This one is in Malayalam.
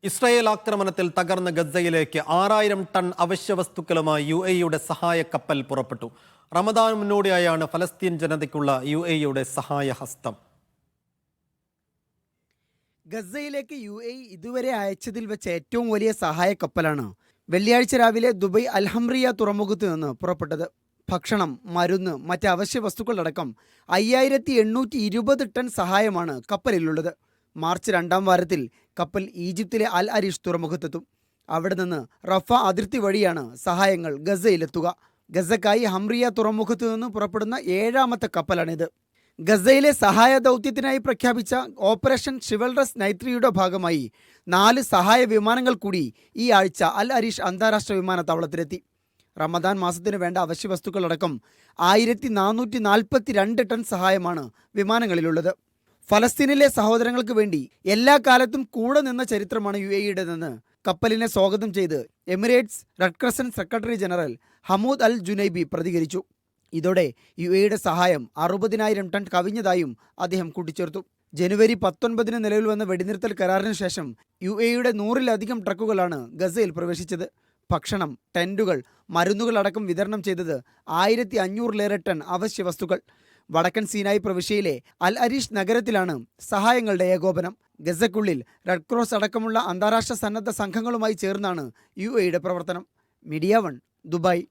ഇസ്രായേൽ ആക്രമണത്തിൽ തകർന്ന ഗസയിലേക്ക് 6000 ടൺ അവശ്യവസ്തുക്കളുമായി UAEയുടെ സഹായ കപ്പൽ പുറപ്പെട്ടു. റമദാൻ മുന്നോടിയായാണ് ഫലസ്തീൻ ജനതയ്ക്കുള്ള UAEയുടെ സഹായഹസ്തം. ഗസയിലേക്ക് UAE ഇതുവരെ അയച്ചതിൽ വെച്ച് ഏറ്റവും വലിയ സഹായ കപ്പലാണ് വെള്ളിയാഴ്ച രാവിലെ ദുബൈ അൽഹംറിയ തുറമുഖത്ത് നിന്ന് പുറപ്പെട്ടത്. ഭക്ഷണം, മരുന്ന്, മറ്റ് അവശ്യ വസ്തുക്കളടക്കം 5820 ടൺ സഹായമാണ് കപ്പലിലുള്ളത്. മാർച്ച് 2-ാം വാരത്തിൽ കപ്പൽ ഈജിപ്തിലെ അൽ അരീഷ് തുറമുഖത്തെത്തും. അവിടെ നിന്ന് റഫ അതിർത്തി വഴിയാണ് സഹായങ്ങൾ ഗസയിലെത്തുക. ഗസക്കായി ഹംറിയ തുറമുഖത്ത് നിന്ന് പുറപ്പെടുന്ന 7ാമത്തെ കപ്പലാണിത്. ഗസയിലെ സഹായ ദൗത്യത്തിനായി പ്രഖ്യാപിച്ച ഓപ്പറേഷൻ ഷിവൽറസ് നൈത്രിയുടെ ഭാഗമായി 4 സഹായ വിമാനങ്ങൾ കൂടി ഈ ആഴ്ച അൽ അരീഷ് അന്താരാഷ്ട്ര വിമാനത്താവളത്തിലെത്തി. റമദാൻ മാസത്തിന് വേണ്ട അവശ്യ വസ്തുക്കളടക്കം 1442 ടൺ സഹായമാണ് വിമാനങ്ങളിലുള്ളത്. ഫലസ്തീനിലെ സഹോദരങ്ങൾക്ക് വേണ്ടി എല്ലാ കാലത്തും കൂടെ നിന്ന ചരിത്രമാണ് UAEയുടേതെന്ന് കപ്പലിനെ സ്വാഗതം ചെയ്ത് Emirates red crescent secretary general Hamood al Junaibi പ്രതികരിച്ചു. ഇതോടെ UAEയുടെ സഹായം 60,000 ടൺ കവിഞ്ഞതായും അദ്ദേഹം കൂട്ടിച്ചേർത്തു. ജനുവരി 19 നിലവിൽ വന്ന വെടിനിർത്തൽ കരാറിന് ശേഷം UAEയുടെ 100-ലധികം ട്രക്കുകളാണ് ഗസയിൽ പ്രവേശിച്ചത്. ഭക്ഷണം, ടെന്റുകൾ, മരുന്നുകളടക്കം വിതരണം ചെയ്തത് 1500-ലേറെ ടൺ അവശ്യ വസ്തുക്കൾ. വടക്കൻ സീനായി പ്രവിശ്യയിലെ അൽ അരീഷ് നഗരത്തിലാണ് സഹായങ്ങളുടെ ഏകോപനം. ഗസയ്ക്കുള്ളിൽ റെഡ് ക്രോസ് അടക്കമുള്ള അന്താരാഷ്ട്ര സന്നദ്ധ സംഘങ്ങളുമായി ചേർന്നാണ് UAEയുടെ പ്രവർത്തനം. Media 1, Dubai.